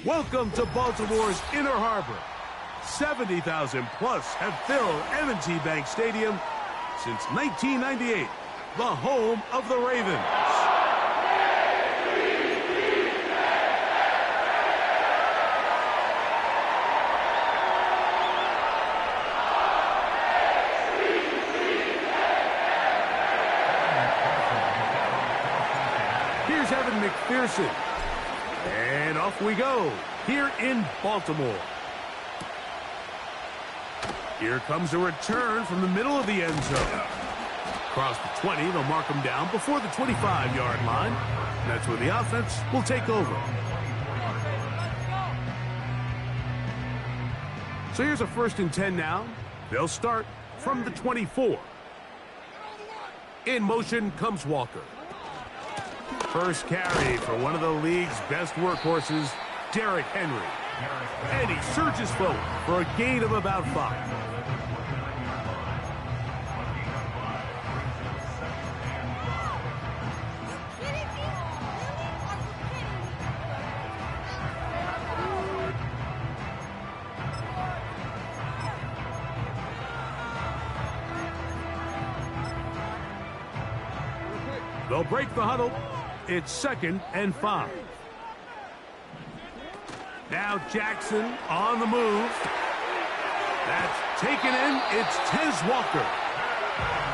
Welcome to Baltimore's Inner Harbor. 70,000 plus have filled M&T Bank Stadium since 1998, the home of the Ravens. Here's Evan McPherson. And off we go, here in Baltimore. Here comes a return from the middle of the end zone. Across the 20, they'll mark him down before the 25-yard line. And that's where the offense will take over. So here's a 1st and 10 now. They'll start from the 24. In motion comes Walker. First carry for one of the league's best workhorses, Derrick Henry. And he surges forward for a gain of about 5. They'll break the huddle. It's 2nd and 5. Now Jackson on the move. That's taken in. It's Tez Walker.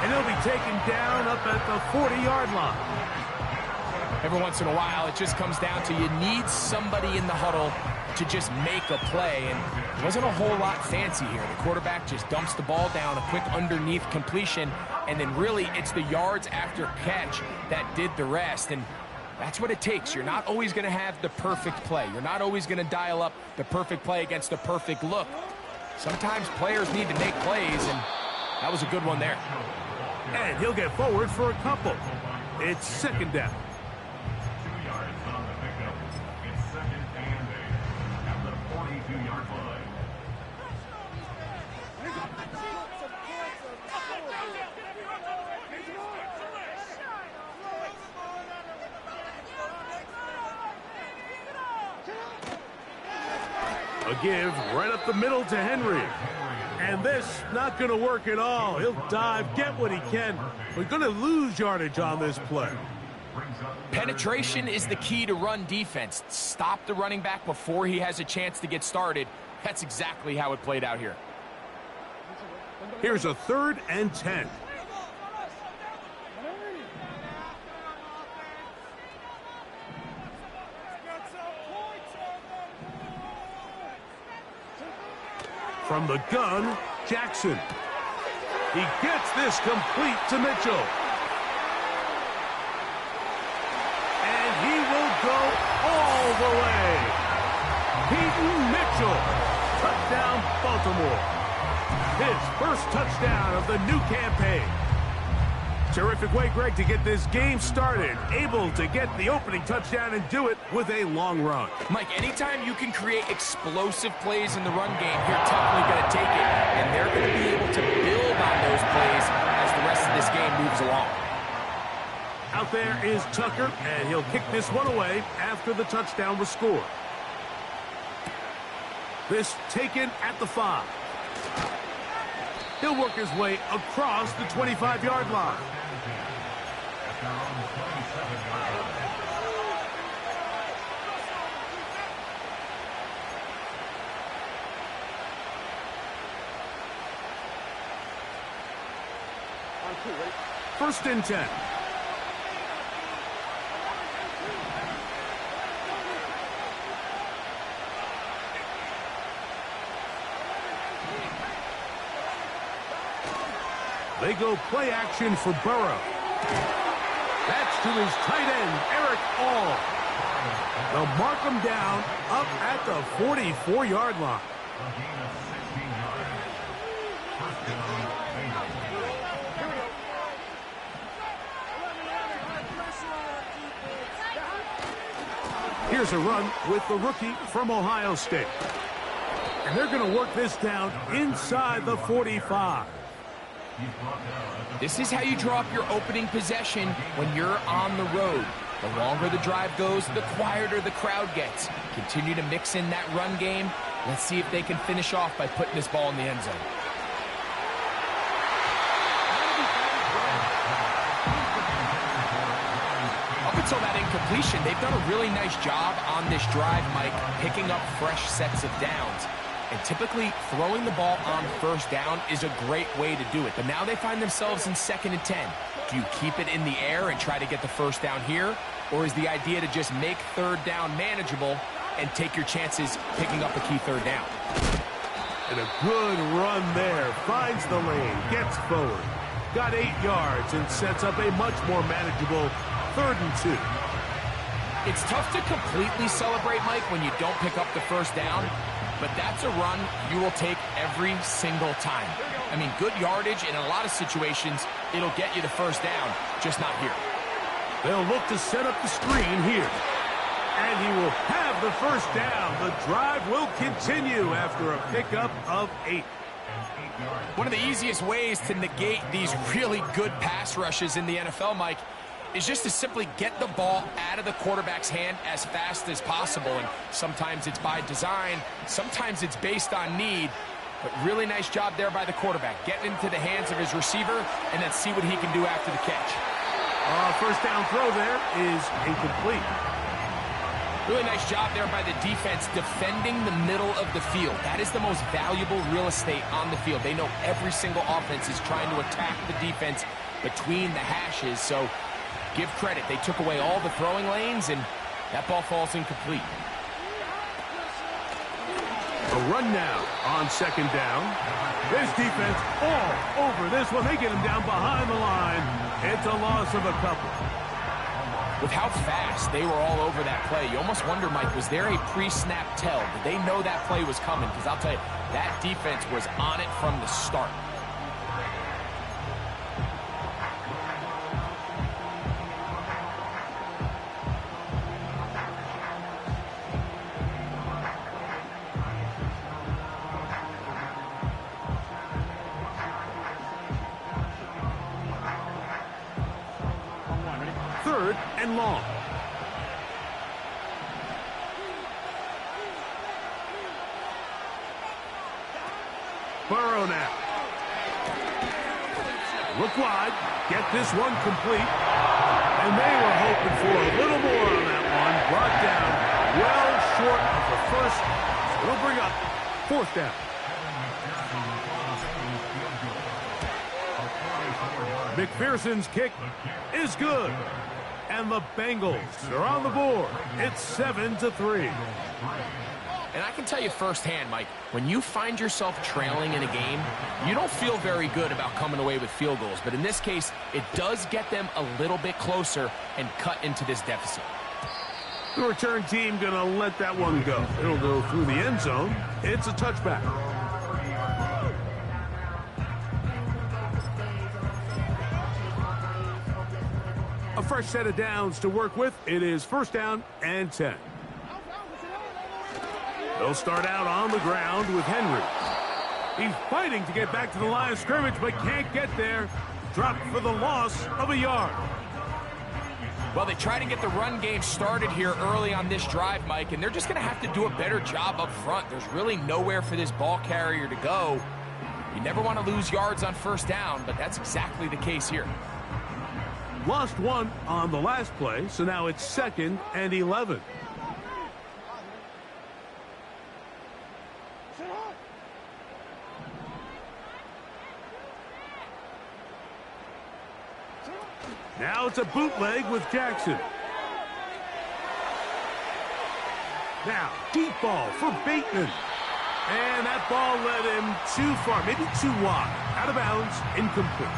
And he'll be taken down up at the 40-yard line. Every once in a while, it just comes down to you need somebody in the huddle to just make a play. And it wasn't a whole lot fancy here. The quarterback just dumps the ball down, a quick underneath completion, and then really it's the yards after catch that did the rest. And that's what it takes. You're not always going to have the perfect play. You're not always going to dial up the perfect play against the perfect look. Sometimes players need to make plays, and that was a good one there. And he'll get forward for a couple. It's 2nd down. A give right up the middle to Henry. And this not going to work at all. He'll dive, get what he can. We're going to lose yardage on this play. Penetration is the key to run defense. Stop the running back before he has a chance to get started. That's exactly how it played out here. Here's a 3rd and 10. From the gun, Jackson. He gets this complete to Mitchell. And he will go all the way. Peyton Mitchell. Touchdown, Baltimore. His first touchdown of the new campaign. Terrific way, Greg, to get this game started. Able to get the opening touchdown and do it with a long run. Mike, anytime you can create explosive plays in the run game, you're definitely going to take it. And they're going to be able to build on those plays as the rest of this game moves along. Out there is Tucker, and he'll kick this one away after the touchdown was scored. This taken at the 5. He'll work his way across the 25-yard line. First and 10. They go play action for Burrow. That's to his tight end, Eric All. They'll mark him down up at the 44-yard line. Here's a run with the rookie from Ohio State. And they're going to work this down inside the 45. This is how you draw up your opening possession when you're on the road. The longer the drive goes, the quieter the crowd gets. Continue to mix in that run game. Let's see if they can finish off by putting this ball in the end zone. Up until that incompletion, they've done a really nice job on this drive, Mike, picking up fresh sets of downs. And typically, throwing the ball on first down is a great way to do it. But now they find themselves in 2nd and 10. Do you keep it in the air and try to get the first down here? Or is the idea to just make 3rd down manageable and take your chances picking up a key 3rd down? And a good run there. Finds the lane, gets forward. Got 8 yards and sets up a much more manageable 3rd and 2. It's tough to completely celebrate, Mike, when you don't pick up the first down. But that's a run you will take every single time. I mean, good yardage, and in a lot of situations, it'll get you the first down, just not here. They'll look to set up the screen here. And he will have the first down. The drive will continue after a pickup of 8. One of the easiest ways to negate these really good pass rushes in the NFL, Mike, is just to simply get the ball out of the quarterback's hand as fast as possible. And sometimes it's by design, sometimes it's based on need. But really nice job there by the quarterback, getting into the hands of his receiver, and then see what he can do after the catch. First down throw there is incomplete. Really nice job there by the defense defending the middle of the field. That is the most valuable real estate on the field. They know every single offense is trying to attack the defense between the hashes, so give credit. They took away all the throwing lanes, and that ball falls incomplete. A run now on 2nd down. This defense all over this one. They get him down behind the line. It's a loss of a couple. With how fast they were all over that play, you almost wonder, Mike, was there a pre-snap tell? Did they know that play was coming? Because I'll tell you, that defense was on it from the start. And long. Burrow now. Look wide. Get this one complete. And they were hoping for a little more on that one. Brought down well short of the first. So it'll bring up 4th down. McPherson's kick is good. And the Bengals are on the board. It's 7-3. And I can tell you firsthand, Mike, when you find yourself trailing in a game, you don't feel very good about coming away with field goals. But in this case, it does get them a little bit closer and cut into this deficit. The return team going to let that one go. It'll go through the end zone. It's a touchback. A fresh set of downs to work with. It is 1st down and 10. They'll start out on the ground with Henry. He's fighting to get back to the line of scrimmage, but can't get there. Dropped for the loss of a yard. Well, they try to get the run game started here early on this drive, Mike, and they're just going to have to do a better job up front. There's really nowhere for this ball carrier to go. You never want to lose yards on 1st down, but that's exactly the case here. Lost 1 on the last play, so now it's 2nd and 11. Now it's a bootleg with Jackson. Now, deep ball for Bateman. And that ball led him too far, maybe too wide. Out of bounds, incomplete.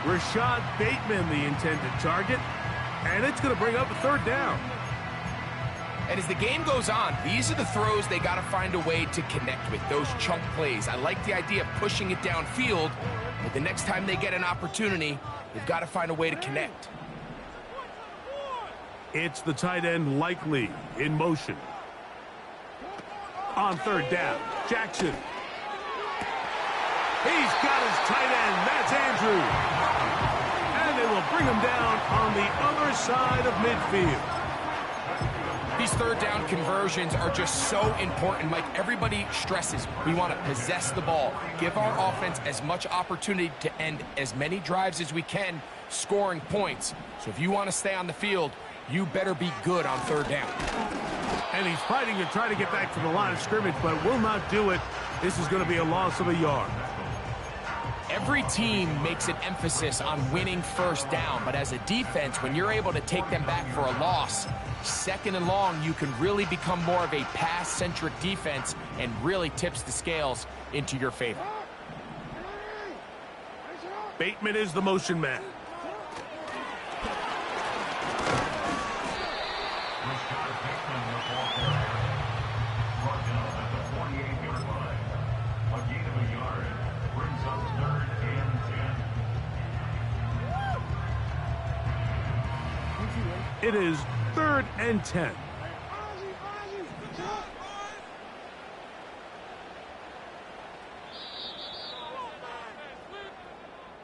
Rashad Bateman, the intended target, and it's going to bring up a 3rd down. And as the game goes on, these are the throws they got to find a way to connect with, those chunk plays. I like the idea of pushing it downfield, but the next time they get an opportunity, they've got to find a way to connect. It's the tight end Likely in motion. On 3rd down, Jackson. He's got his tight end. That's Andrews. And they will bring him down on the other side of midfield. These third down conversions are just so important, Mike. Everybody stresses we want to possess the ball, give our offense as much opportunity to end as many drives as we can, scoring points. So if you want to stay on the field, you better be good on third down. And he's fighting to try to get back to the line of scrimmage, but will not do it. This is going to be a loss of a yard. Every team makes an emphasis on winning first down, but as a defense, when you're able to take them back for a loss, second and long, you can really become more of a pass-centric defense and really tips the scales into your favor. Bateman is the motion man. It is 3rd and 10.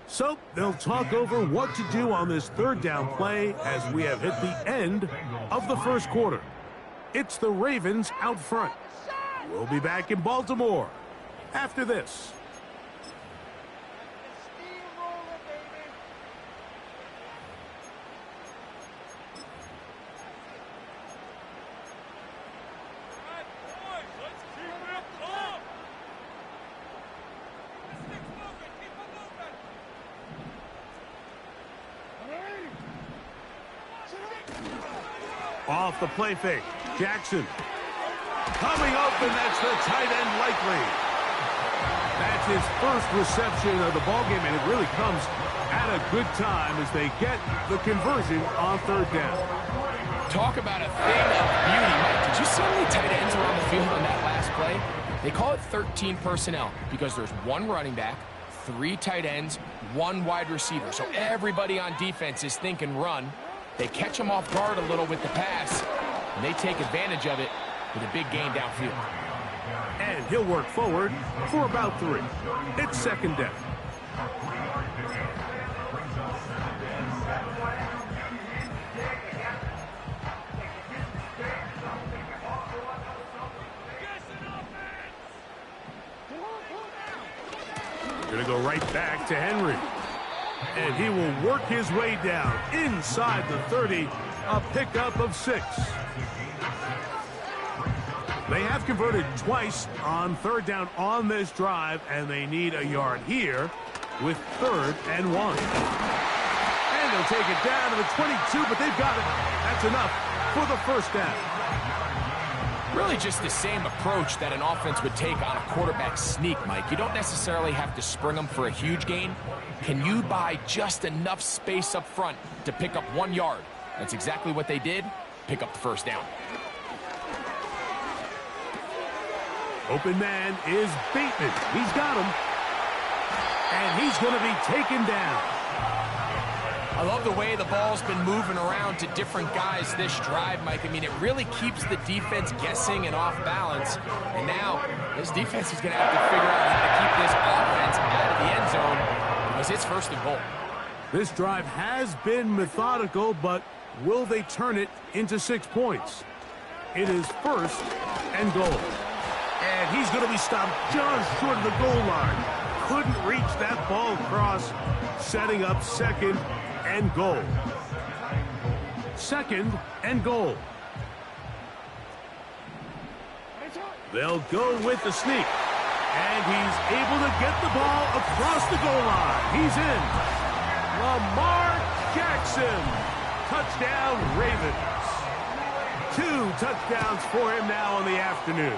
So they'll talk over what to do on this third down play as we have hit the end of the first quarter. It's the Ravens out front. We'll be back in Baltimore after this. Off the play fake. Jackson. Coming open, that's the tight end likely. That's his first reception of the ballgame, and it really comes at a good time as they get the conversion on third down. Talk about a thing of beauty, Mike. Did you see how many tight ends were on the field on that last play? They call it 13 personnel because there's one running back, 3 tight ends, 1 wide receiver. So everybody on defense is thinking run. They catch him off guard a little with the pass, and they take advantage of it with a big gain downfield. And he'll work forward for about 3. It's second down. Going to go right back to Henry. And he will work his way down inside the 30, a pickup of 6. They have converted twice on third down on this drive, and they need a yard here with 3rd and 1. And they'll take it down to the 22, but they've got it. That's enough for the first down. Really just the same approach that an offense would take on a quarterback sneak, Mike. You don't necessarily have to spring them for a huge gain. Can you buy just enough space up front to pick up 1 yard? That's exactly what they did. Pick up the first down. Open man is Bateman. He's got him. And he's going to be taken down. I love the way the ball's been moving around to different guys this drive, Mike. I mean, it really keeps the defense guessing and off balance. And now this defense is going to have to figure out how to keep this offense out of the end zone because it's 1st and goal. This drive has been methodical, but will they turn it into 6 points? It is 1st and goal. And he's going to be stopped just short of the goal line. Couldn't reach that ball across, setting up 2nd and goal. 2nd and goal. They'll go with the sneak. And he's able to get the ball across the goal line. He's in. Lamar Jackson. Touchdown, Ravens. 2 touchdowns for him now in the afternoon.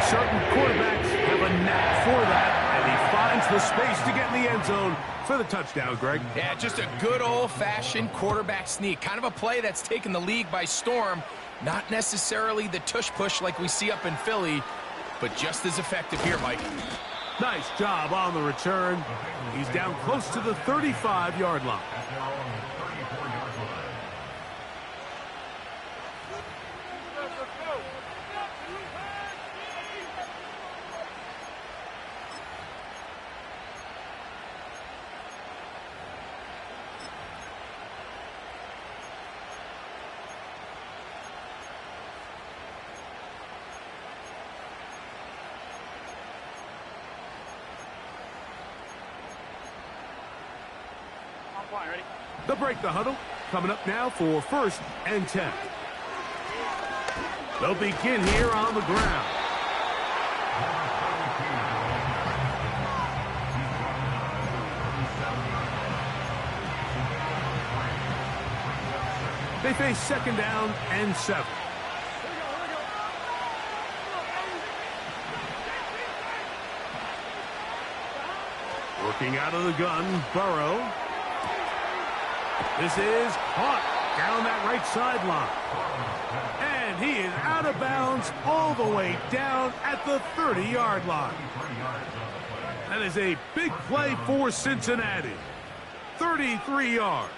Certain quarterbacks have a knack for that, and he finds the space to get in the end zone for the touchdown, Greg. Yeah, just a good old-fashioned quarterback sneak. Kind of a play that's taken the league by storm. Not necessarily the tush-push like we see up in Philly, but just as effective here, Mike. Nice job on the return. He's down close to the 35-yard line. They'll break the huddle. Coming up now for 1st and 10. They'll begin here on the ground. They face 2nd down and 7. Working out of the gun, Burrow. This is caught down that right sideline. And he is out of bounds all the way down at the 30-yard line. That is a big play for Cincinnati. 33 yards.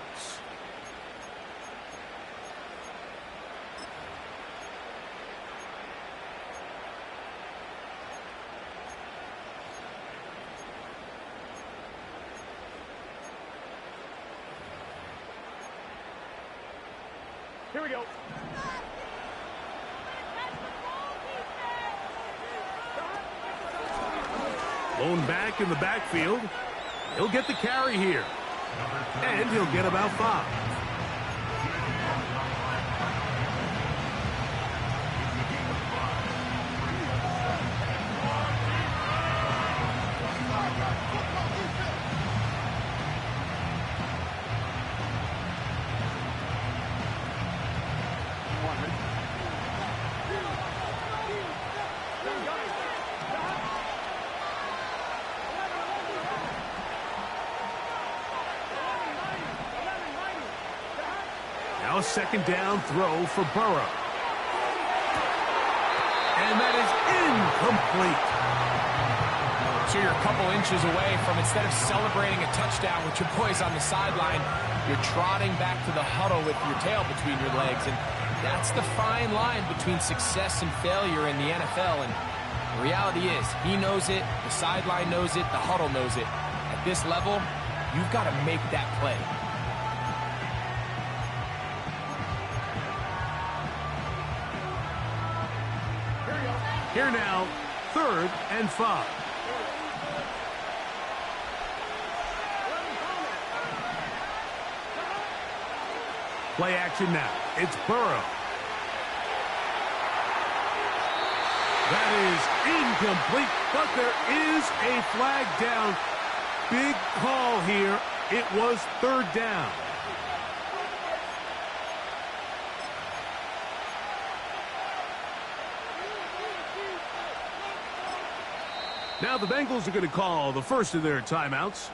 Here we go. Blown back in the backfield. He'll get the carry here. And he'll get about 5. Now a 2nd down throw for Burrow. And that is incomplete. So you're a couple inches away from, instead of celebrating a touchdown with your boys on the sideline, you're trotting back to the huddle with your tail between your legs. And that's the fine line between success and failure in the NFL. And the reality is, he knows it, the sideline knows it, the huddle knows it. At this level, you've got to make that play. Here now, 3rd and 5. Play action now. It's Burrow. That is incomplete, but there is a flag down. Big call here. It was 3rd down. Now the Bengals are going to call the first of their timeouts.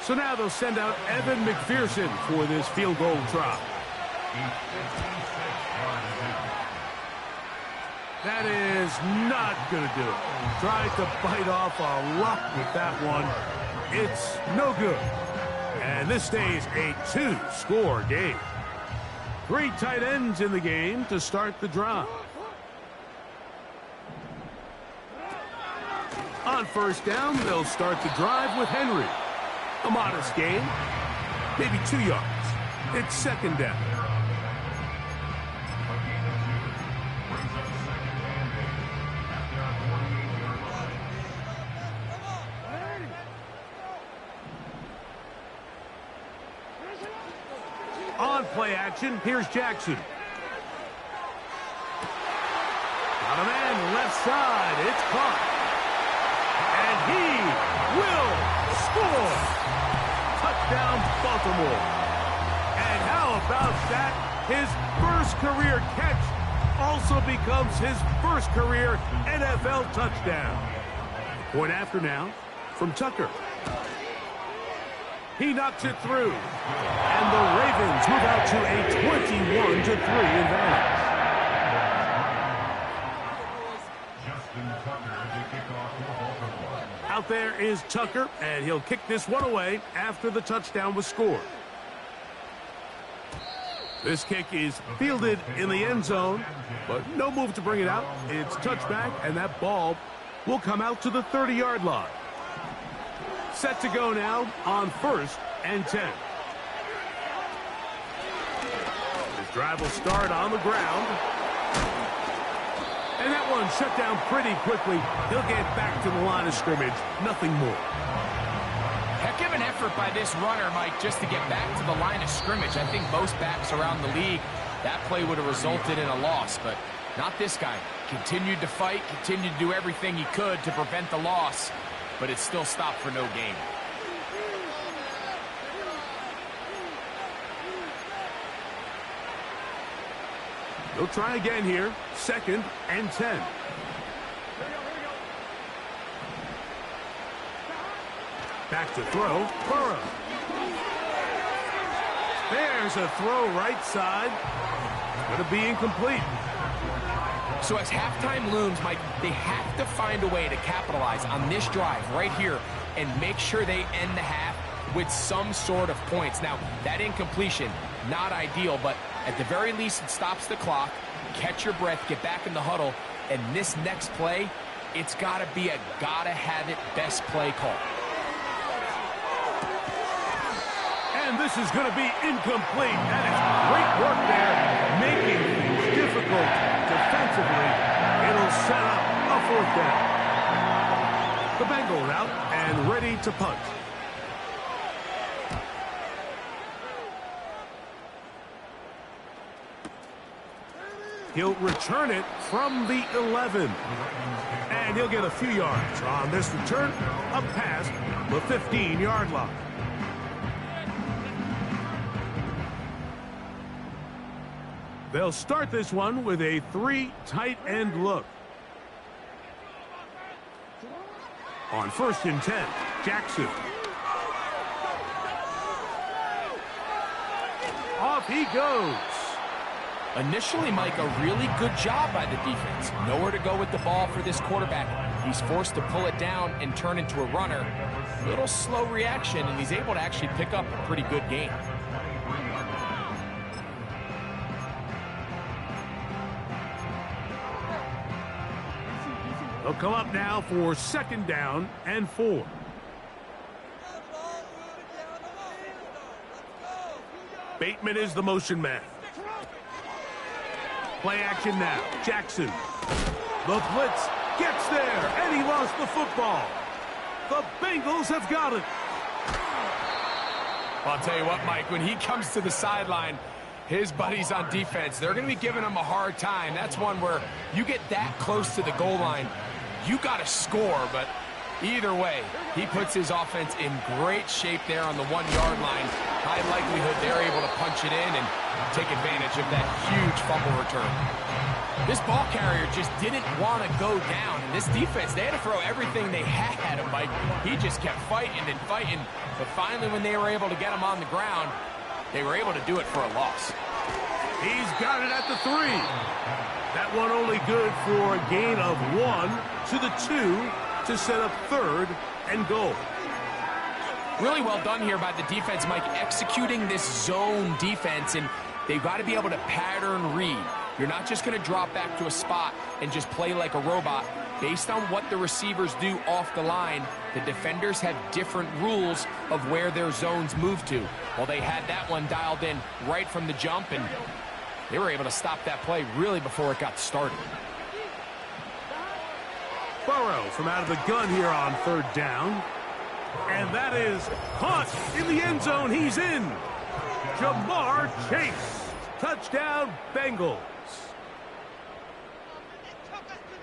So now they'll send out Evan McPherson for this field goal try. That is not going to do it. Tried to bite off a rock with that one. It's no good. And this stays a 2-score game. 3 tight ends in the game to start the drive. On 1st down, they'll start the drive with Henry. A modest gain, maybe 2 yards. It's 2nd down. On play action, here's Jackson. Got a man left side, it's caught. And he will score. Touchdown, Baltimore. And how about that? His first career catch also becomes his first career NFL touchdown. Point after now from Tucker. He knocks it through. And the Ravens move out to a 21-3 advantage. Out there is Tucker, and he'll kick this one away after the touchdown was scored. This kick is fielded in the end zone, but no move to bring it out. It's touchback, and that ball will come out to the 30-yard line. Set to go now on 1st and 10. His drive will start on the ground. And that one shut down pretty quickly. He'll get back to the line of scrimmage. Nothing more. Heck of an effort by this runner, Mike, just to get back to the line of scrimmage. I think most backs around the league, that play would have resulted in a loss, but not this guy. Continued to fight, continued to do everything he could to prevent the loss, but it still stopped for no gain. They'll try again here. 2nd and 10. Back to throw. Burrow. There's a throw right side. Going to be incomplete. So as halftime looms, Mike, they have to find a way to capitalize on this drive right here and make sure they end the half with some sort of points. Now, that incompletion, not ideal, but at the very least, it stops the clock. Catch your breath, get back in the huddle, and this next play, it's got to be a gotta-have-it best play call. And this is going to be incomplete. That is great work there, making things difficult defensively. It'll set up a 4th down. The Bengals out and ready to punt. He'll return it from the 11. And he'll get a few yards on this return, up past the 15-yard line. They'll start this one with a 3 tight end look. On 1st and 10, Jackson. Off he goes. Initially, Mike, a really good job by the defense. Nowhere to go with the ball for this quarterback. He's forced to pull it down and turn into a runner. Little slow reaction, and he's able to actually pick up a pretty good gain. They'll come up now for 2nd down and 4. Bateman is the motion man. Play action now. Jackson. The blitz gets there, and he lost the football. The Bengals have got it. Well, I'll tell you what, Mike, when he comes to the sideline, his buddies on defense, they're going to be giving him a hard time. That's one where you get that close to the goal line, you got to score, but either way, he puts his offense in great shape there on the 1-yard line. High likelihood they're able to punch it in and take advantage of that huge fumble return. This ball carrier just didn't want to go down. And this defense, they had to throw everything they had at him, Mike. He just kept fighting and fighting. But finally, when they were able to get him on the ground, they were able to do it for a loss. He's got it at the 3. That one only good for a gain of 1 to the 2 to set up 3rd and goal. Really well done here by the defense, Mike, executing this zone defense, and they've got to be able to pattern read. You're not just going to drop back to a spot and just play like a robot. Based on what the receivers do off the line, the defenders have different rules of where their zones move to. Well, they had that one dialed in right from the jump, and they were able to stop that play really before it got started. Burrow from out of the gun here on 3rd down. And that is caught in the end zone. He's in. Jamar Chase. Touchdown, Bengals.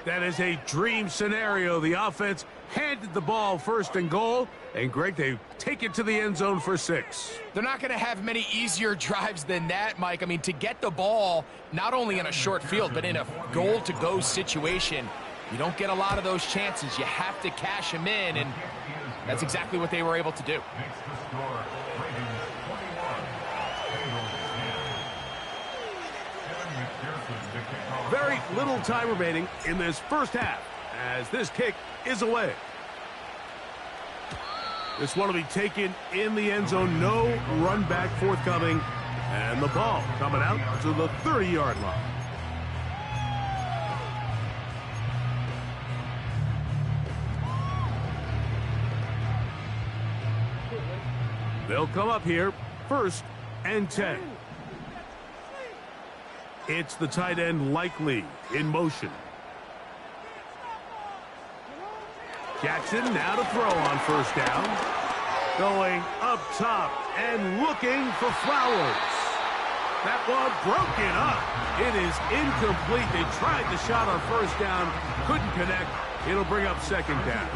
That is a dream scenario. The offense handed the ball 1st and goal. And, Greg, they take it to the end zone for 6. They're not going to have many easier drives than that, Mike. I mean, to get the ball, not only in a short field, but in a goal-to-go situation, you don't get a lot of those chances. You have to cash them in, and that's exactly what they were able to do. Very little time remaining in this first half as this kick is away. This one will be taken in the end zone. No run back forthcoming. And the ball coming out to the 30-yard line. They'll come up here, 1st and 10. It's the tight end Likely in motion. Jackson now to throw on 1st down. Going up top and looking for Flowers. That one broken up. It is incomplete. They tried the shot on first down, couldn't connect. It'll bring up second down.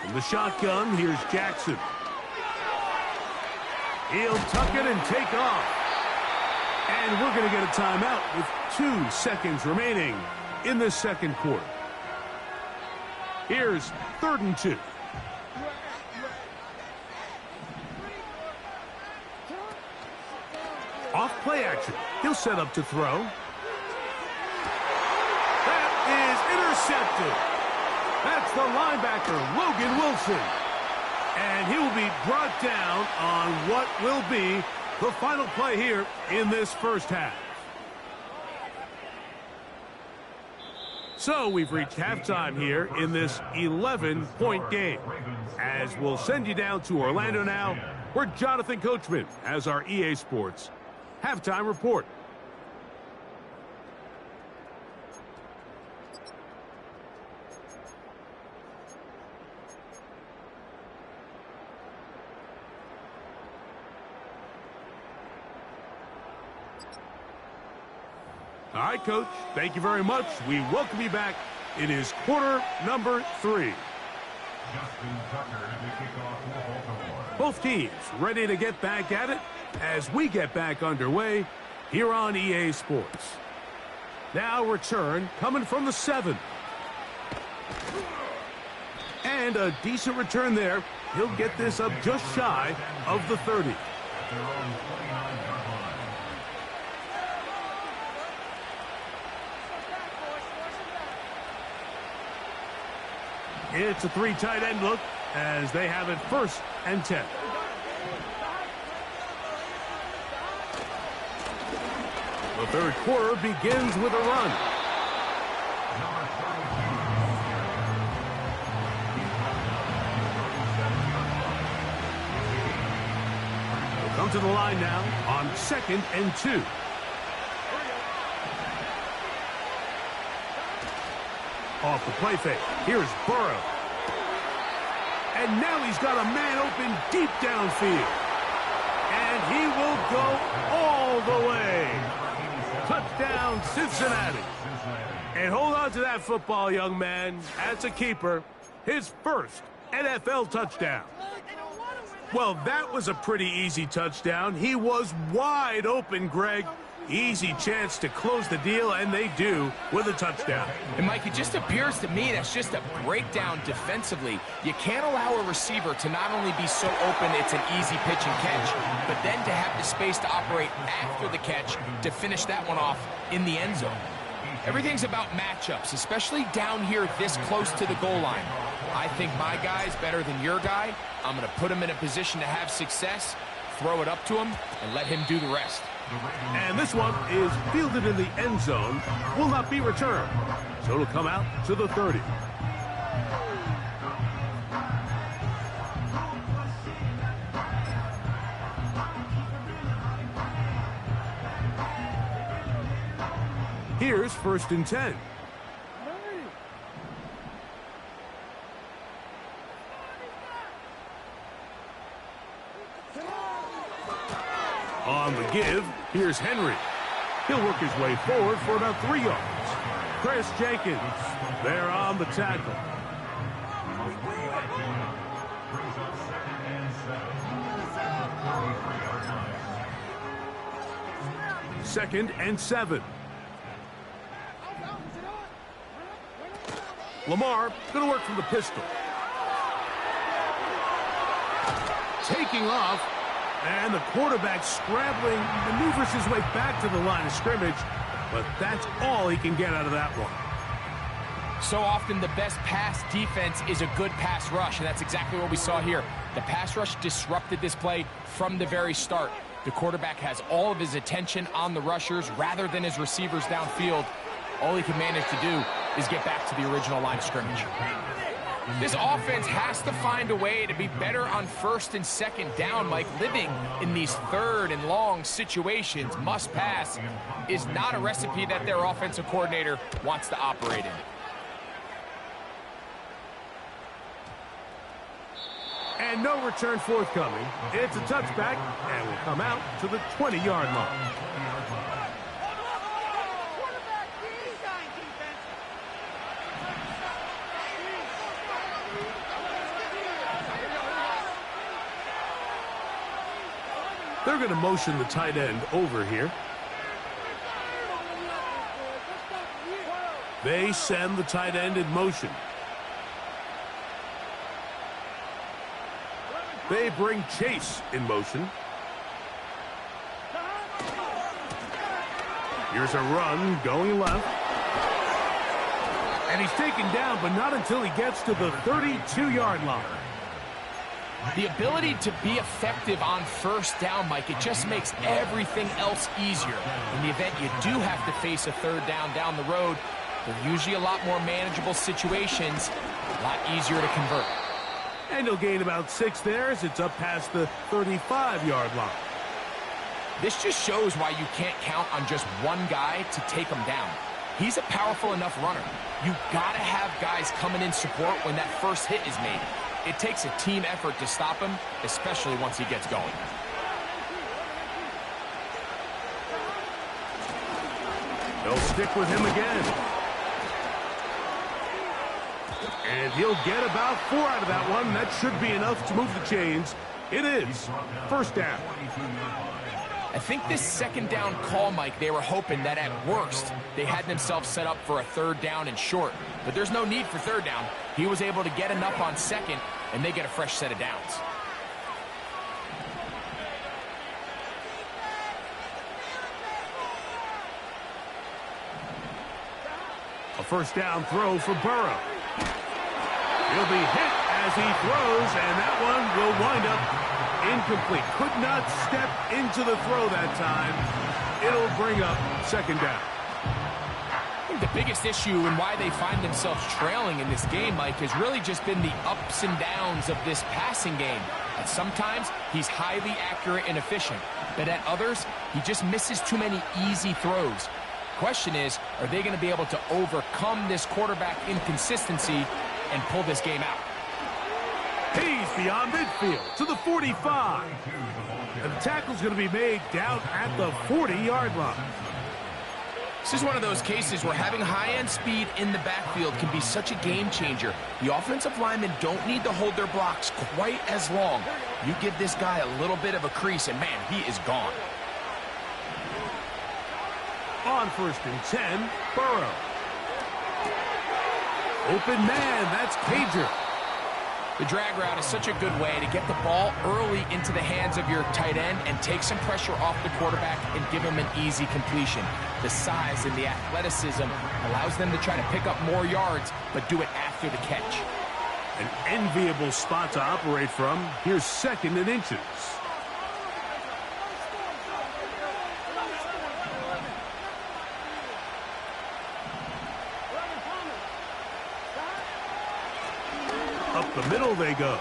In the shotgun, here's Jackson. He'll tuck it and take off. And we're going to get a timeout with 2 seconds remaining in the second quarter. Here's 3rd and 2. Off play action. He'll set up to throw. That is intercepted. That's the linebacker, Logan Wilson. And he will be brought down on what will be the final play here in this first half. So we've reached halftime here in this 11-point game. As we'll send you down to Orlando now, where Jonathan Coachman has our EA Sports halftime report. All right, Coach, thank you very much. We welcome you back. It is quarter number 3. Both teams ready to get back at it as we get back underway here on EA Sports. Now return coming from the 7. And a decent return there. He'll get this up just shy of the 30. It's a 3 tight end look as they have it 1st and 10. The third quarter begins with a run. They'll come to the line now on 2nd and 2. Off the play fake. Here's Burrow. And now he's got a man open deep downfield. And he will go all the way. Touchdown, Cincinnati. And hold on to that football, young man. That's a keeper. His first NFL touchdown. Well, that was a pretty easy touchdown. He was wide open, Greg. Easy chance to close the deal, and they do with a touchdown. And, Mike, it just appears to me that's just a breakdown defensively. You can't allow a receiver to not only be so open it's an easy pitch and catch, but then to have the space to operate after the catch to finish that one off in the end zone. Everything's about matchups, especially down here this close to the goal line. I think my guy's better than your guy. I'm going to put him in a position to have success, throw it up to him, and let him do the rest. And this one is fielded in the end zone, will not be returned. So it'll come out to the 30. Here's 1st and 10. On the give, here's Henry. He'll work his way forward for about 3 yards. Chris Jenkins there on the tackle. Second and 7. Lamar going to work from the pistol. Taking off. And the quarterback scrambling, maneuvers his way back to the line of scrimmage. But that's all he can get out of that one. So often the best pass defense is a good pass rush, and that's exactly what we saw here. The pass rush disrupted this play from the very start. The quarterback has all of his attention on the rushers rather than his receivers downfield. All he can manage to do is get back to the original line of scrimmage. This offense has to find a way to be better on 1st and 2nd down, Mike. Living in these 3rd and long situations, must pass, is not a recipe that their offensive coordinator wants to operate in. And no return forthcoming. It's a touchback and will come out to the 20-yard line. They're going to motion the tight end over here. They send the tight end in motion. They bring Chase in motion. Here's a run going left. And he's taken down, but not until he gets to the 32-yard line. The ability to be effective on first down, Mike, it just makes everything else easier. In the event you do have to face a third down the road, they're usually a lot more manageable situations, a lot easier to convert. And he'll gain about 6 there as it's up past the 35-yard line. This just shows why you can't count on just one guy to take him down. He's a powerful enough runner. You gotta have guys coming in support when that first hit is made. It takes a team effort to stop him, especially once he gets going. They'll stick with him again. And he'll get about 4 out of that one. That should be enough to move the chains. It is first down. I think this second down call, Mike, they were hoping that at worst they had themselves set up for a third down and short. But there's no need for third down. He was able to get enough on second, and they get a fresh set of downs. A first down throw for Burrow. He'll be hit as he throws, and that one will wind up incomplete. Could not step into the throw that time. It'll bring up second down. I think the biggest issue and why they find themselves trailing in this game, Mike, has really just been the ups and downs of this passing game. At sometimes, he's highly accurate and efficient, but at others, he just misses too many easy throws. Question is, are they going to be able to overcome this quarterback inconsistency and pull this game out? He's beyond midfield to the 45. And the tackle's going to be made down at the 40-yard line. This is one of those cases where having high-end speed in the backfield can be such a game changer. The offensive linemen don't need to hold their blocks quite as long. You give this guy a little bit of a crease, and man, he is gone. On 1st and 10, Burrow. Open man, that's Cager. The drag route is such a good way to get the ball early into the hands of your tight end and take some pressure off the quarterback and give him an easy completion. The size and the athleticism allows them to try to pick up more yards, but do it after the catch. An enviable spot to operate from. Here's 2nd and inches. Up the middle they go.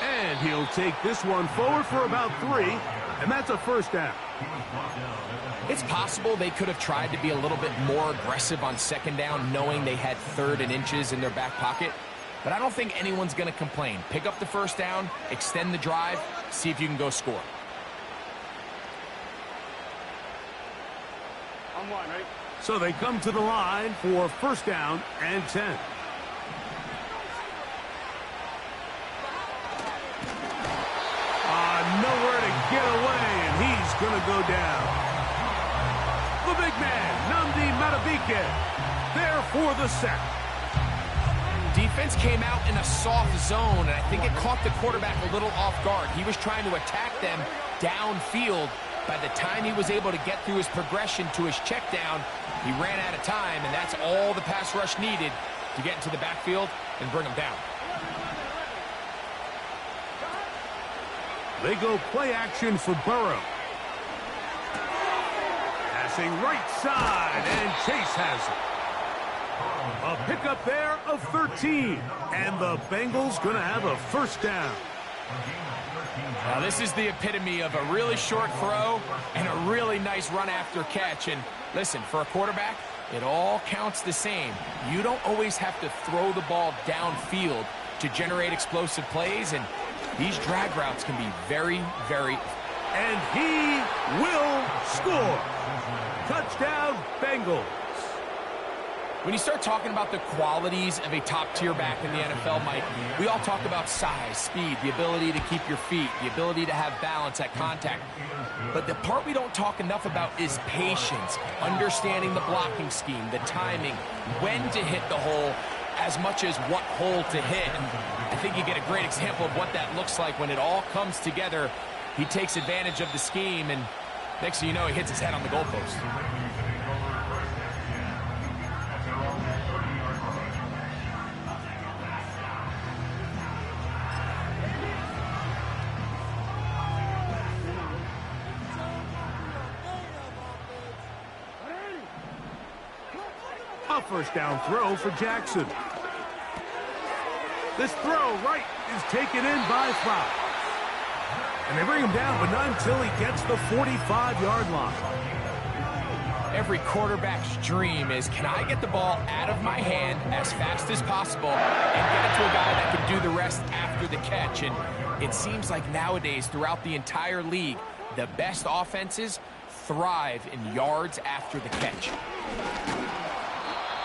And he'll take this one forward for about 3, and that's a first down. It's possible they could have tried to be a little bit more aggressive on second down, knowing they had 3rd and inches in their back pocket. But I don't think anyone's going to complain. Pick up the first down, extend the drive, see if you can go score. I'm one, right? So they come to the line for first down and 10. Nowhere to get away, and he's going to go down. The big man, Nnamdi Madubuike, there for the sack. Defense came out in a soft zone, and I think it caught the quarterback a little off guard. He was trying to attack them downfield. By the time he was able to get through his progression to his check down, he ran out of time, and that's all the pass rush needed to get into the backfield and bring him down. They go play action for Burrow. Passing right side, and Chase has it. A pickup there of 13. And the Bengals going to have a first down. Now this is the epitome of a really short throw and a really nice run after catch. And listen, for a quarterback, it all counts the same. You don't always have to throw the ball downfield to generate explosive plays, and these drag routes can be very, very... And he will score. Touchdown, Bengals. When you start talking about the qualities of a top-tier back in the NFL, Mike, we all talk about size, speed, the ability to keep your feet, the ability to have balance at contact. But the part we don't talk enough about is patience, understanding the blocking scheme, the timing, when to hit the hole, as much as what hole to hit. And I think you get a great example of what that looks like when it all comes together. He takes advantage of the scheme, and next thing you know, he hits his head on the goalpost. A first down throw for Jackson. This throw right is taken in by Flower. And they bring him down, but not until he gets the 45-yard line. Every quarterback's dream is, can I get the ball out of my hand as fast as possible and get it to a guy that can do the rest after the catch? And it seems like nowadays, throughout the entire league, the best offenses thrive in yards after the catch.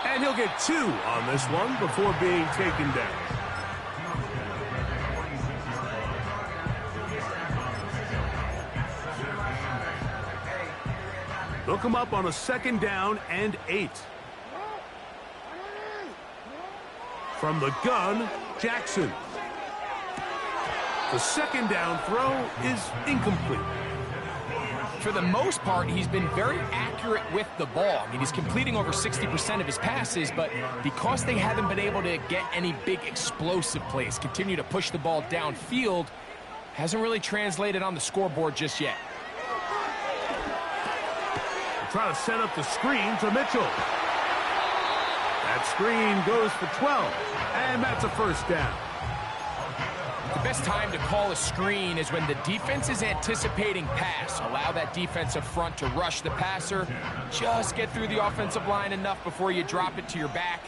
And he'll get 2 on this one before being taken down. Look him up on a 2nd down and 8. From the gun, Jackson. The 2nd down throw is incomplete. For the most part, he's been very accurate with the ball. I mean, he's completing over 60% of his passes, but because they haven't been able to get any big explosive plays, continue to push the ball downfield, hasn't really translated on the scoreboard just yet. Try to set up the screen to Mitchell. That screen goes for 12, and that's a first down. The best time to call a screen is when the defense is anticipating pass. Allow that defensive front to rush the passer. Just get through the offensive line enough before you drop it to your back.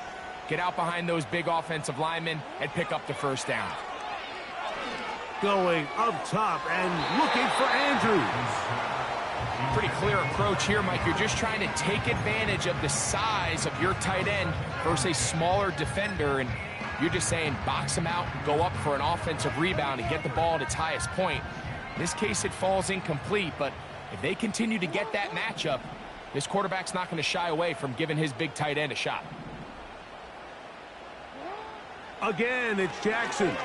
Get out behind those big offensive linemen and pick up the first down. Going up top and looking for Andrews. Pretty clear approach here, Mike. You're just trying to take advantage of the size of your tight end versus a smaller defender, and you're just saying box him out, go up for an offensive rebound and get the ball at its highest point. In this case, it falls incomplete, but if they continue to get that matchup, this quarterback's not going to shy away from giving his big tight end a shot. Again, it's Jackson.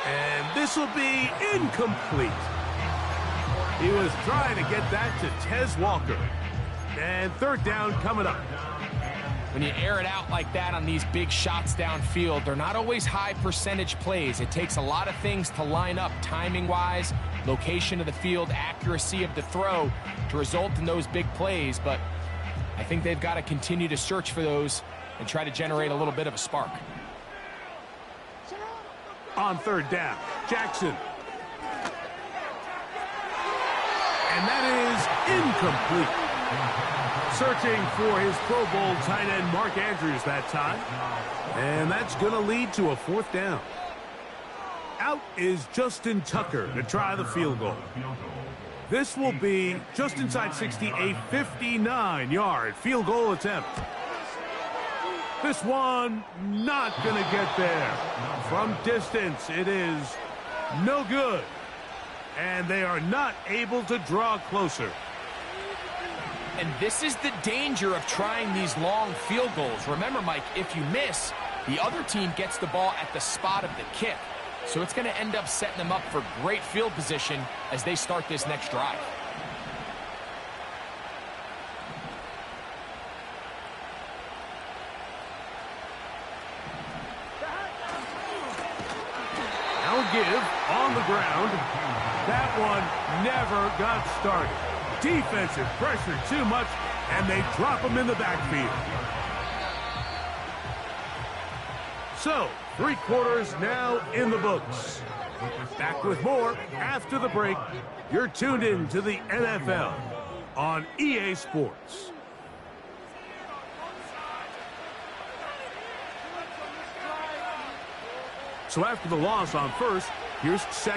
And this will be incomplete. He was trying to get that to Tez Walker. And 3rd down coming up. When you air it out like that on these big shots downfield, they're not always high percentage plays. It takes a lot of things to line up timing-wise, location of the field, accuracy of the throw to result in those big plays. But I think they've got to continue to search for those and try to generate a little bit of a spark. On 3rd down, Jackson. And that is incomplete. Searching for his Pro Bowl tight end Mark Andrews that time. And that's going to lead to a 4th down. Out is Justin Tucker to try the field goal. This will be just inside 60, a 59-yard field goal attempt. This one not going to get there. From distance, it is no good. And they are not able to draw closer. And this is the danger of trying these long field goals. Remember, Mike, if you miss, the other team gets the ball at the spot of the kick. So it's going to end up setting them up for great field position as they start this next drive. Now give on the ground. That one never got started. Defensive pressure too much, and they drop him in the backfield. So, 3 quarters now in the books. Back with more after the break. You're tuned in to the NFL on EA Sports. So after the loss on first, here's second.